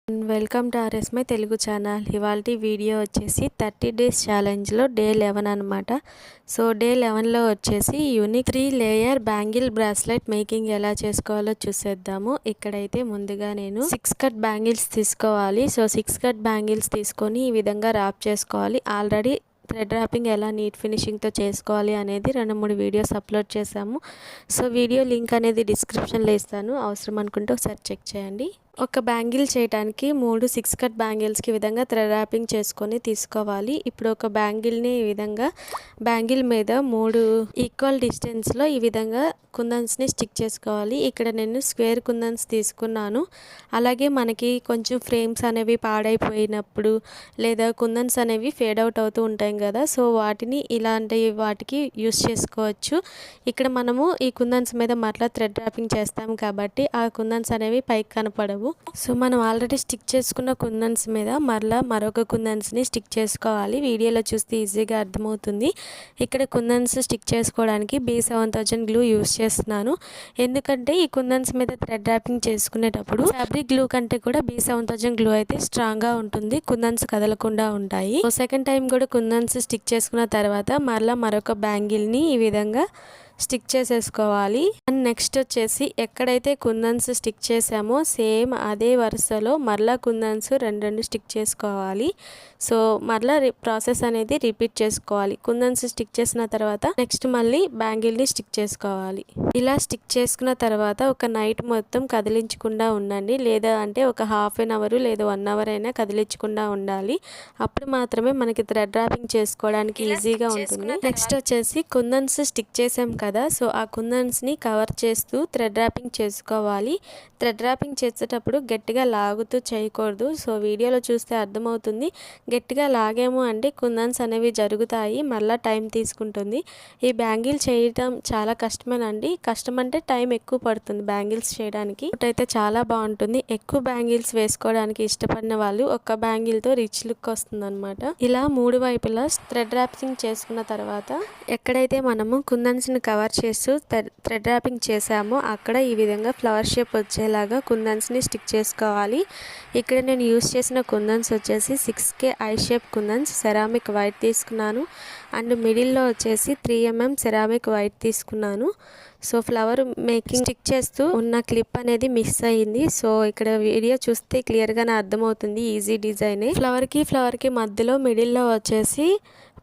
Welcome to RS my Telugu channel. ఇవాల్టి video వచ్చేసి 30 days ఛాలెంజ్లో day 11 అనమాట. సో డే 11లో వచ్చేసి unique 3 layer bangle bracelet making ఎలా చేసుకోవాలో చూసేద్దాము. ఇక్కడైతే ముందుగా నేను 6 కట్ బ్యాంగిల్స్ తీసుకోవాలి. సో 6 కట్ బ్యాంగిల్స్ తీసుకొని ఈ విధంగా ర్యాప్ చేసుకోవాలి. ఆల్రెడీ థ్రెడ్ ర్యాపింగ్ ఎలా నీట్ ఫినిషింగ్తో చేసుకోవాలి అనేది 2-3 వీడియోస్ అప్లోడ్ చేశాము. సో వీడియో లింక్ అనేది డిస్క్రిప్షన్లో ఇస్తాను, అవసరం అనుకుంటే ఒకసారి చెక్ చేయండి. ఒక బ్యాంగిల్ చేయడానికి 3 6 కట్ బ్యాంగిల్స్కి ఈ విధంగా థ్రెడ్ ర్యాపింగ్ చేసుకొని తీసుకోవాలి. ఇప్పుడు ఒక బ్యాంగిల్ని ఈ విధంగా బ్యాంగిల్ మీద 3 ఈక్వల్ డిస్టెన్స్లో ఈ విధంగా కుందన్స్ని స్టిక్ చేసుకోవాలి. ఇక్కడ నేను స్క్వేర్ కుందన్స్ తీసుకున్నాను. అలాగే మనకి కొంచెం ఫ్రేమ్స్ అనేవి పాడైపోయినప్పుడు లేదా కుందన్స్ అనేవి ఫేడ్ అవుట్ అవుతూ ఉంటాయి కదా, సో వాటిని ఇలాంటి వాటికి యూస్ చేసుకోవచ్చు. ఇక్కడ మనము ఈ కుందన్స్ మీద మరలా థ్రెడ్ ర్యాపింగ్ చేస్తాం కాబట్టి ఆ కుందన్స్ అనేవి పైకి కనపడవు. సో మనం ఆల్రెడీ స్టిక్ చేసుకున్న కుందన్స్ మీద మరలా మరొక కుందన్స్ని స్టిక్ చేసుకోవాలి. వీడియోలో చూస్తే ఈజీగా అర్థమవుతుంది. ఇక్కడ కుందన్స్ స్టిక్ చేసుకోవడానికి B7000 గ్లూ యూస్ చేస్తున్నాను. ఎందుకంటే ఈ కుందన్స్ మీద థ్రెడ్ ర్యాపింగ్ చేసుకునేటప్పుడు ఫ్యాబ్రిక్ గ్లూ కంటే కూడా B7000 గ్లూ అయితే స్ట్రాంగ్గా ఉంటుంది, కుందన్స్ కదలకుండా ఉంటాయి. సెకండ్ టైం కూడా కుందన్స్ స్టిక్ చేసుకున్న తర్వాత మరలా మరొక బ్యాంగిల్ని ఈ విధంగా స్టిక్ చేసేసుకోవాలి. అండ్ నెక్స్ట్ వచ్చేసి ఎక్కడైతే కుందన్స్ స్టిక్ చేసామో సేమ్ అదే వరుసలో మరలా కుందన్స్ రెండు స్టిక్ చేసుకోవాలి. సో మరలా ప్రాసెస్ అనేది రిపీట్ చేసుకోవాలి. కుందన్స్ స్టిక్ చేసిన తర్వాత నెక్స్ట్ మళ్ళీ బ్యాంగిల్ని స్టిక్ చేసుకోవాలి. ఇలా స్టిక్ చేసుకున్న తర్వాత ఒక నైట్ మొత్తం కదిలించకుండా ఉండండి, లేదా అంటే ఒక హాఫ్ అన్ అవర్ లేదా 1 అవర్ అయినా కదిలించకుండా ఉండాలి. అప్పుడు మాత్రమే మనకి థ్రెడ్ ర్యాపింగ్ చేసుకోవడానికి ఈజీగా ఉంటుంది. నెక్స్ట్ వచ్చేసి కుందన్స్ స్టిక్ చేసాం కదా, సో ఆ కుందన్స్ని కవర్ చేస్తూ థ్రెడ్ ర్యాపింగ్ చేసుకోవాలి. థ్రెడ్ ర్యాపింగ్ చేసేటప్పుడు గట్టిగా లాగుతూ చేయకూడదు. సో వీడియోలో చూస్తే అర్థమవుతుంది. గట్టిగా లాగేమో అంటే కుందన్స్ అనేవి జరుగుతాయి, మళ్ళీ టైం తీసుకుంటుంది. ఈ బ్యాంగిల్ చేయడం చాలా కష్టమేనండి. కష్టం అంటే టైం ఎక్కువ పడుతుంది బ్యాంగిల్స్ చేయడానికి. అయితే చాలా బాగుంటుంది. ఎక్కువ బ్యాంగిల్స్ వేసుకోవడానికి ఇష్టపడిన వాళ్ళు ఒక్క బ్యాంగిల్తో రిచ్ లుక్ వస్తుంది అనమాట. ఇలా 3 వైపులా థ్రెడ్ ర్యాపింగ్ చేసుకున్న తర్వాత ఎక్కడైతే మనము కుందన్స్ని కవర్ చేస్తూ థ్రెడ్ ర్యాపింగ్ చేసామో అక్కడ ఈ విధంగా ఫ్లవర్ షేప్ వచ్చేలాగా కుందన్స్ని స్టిక్ చేసుకోవాలి. ఇక్కడ నేను యూస్ చేసిన కుందన్స్ వచ్చేసి 6K I shape kundans ceramic white తీసుకున్నాను. అండ్ మిడిల్లో వచ్చేసి 3mm సెరామిక్ వైట్ తీసుకున్నాను. సో ఫ్లవర్ మేకింగ్ స్టిక్ చేస్తూ ఉన్న క్లిప్ అనేది మిస్ అయ్యింది. సో ఇక్కడ వీడియో చూస్తే క్లియర్గానే అర్థమవుతుంది, ఈజీ డిజైనే. ఫ్లవర్కి మధ్యలో మిడిల్లో వచ్చేసి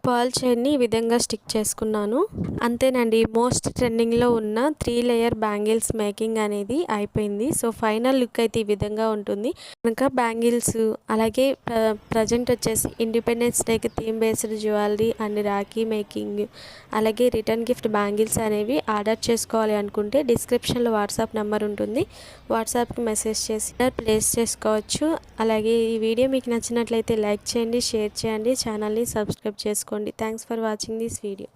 పర్ల్ చైన్ని ఈ విధంగా స్టిక్ చేసుకున్నాను. అంతేనండి, మోస్ట్ ట్రెండింగ్లో ఉన్న 3 లేయర్ బ్యాంగిల్స్ మేకింగ్ అనేది అయిపోయింది. సో ఫైనల్ లుక్ అయితే ఈ విధంగా ఉంటుంది. కనుక బ్యాంగిల్స్ అలాగే ప్రజెంట్ వచ్చేసి ఇండిపెండెన్స్ డేకి theme based jewellery and Rakhi making అలాగే రిటర్న్ గిఫ్ట్ బ్యాంగిల్స్ అనేవి ఆర్డర్ చేసుకోవాలి అనుకుంటే డిస్క్రిప్షన్లో వాట్సాప్ నెంబర్ ఉంటుంది, వాట్సాప్కి మెసేజ్ చేసి ప్లేస్ చేసుకోవచ్చు. అలాగే ఈ వీడియో మీకు నచ్చినట్లయితే లైక్ చేయండి, షేర్ చేయండి, ఛానల్ని సబ్స్క్రైబ్ చేసుకోండి. Thanks for watching this video.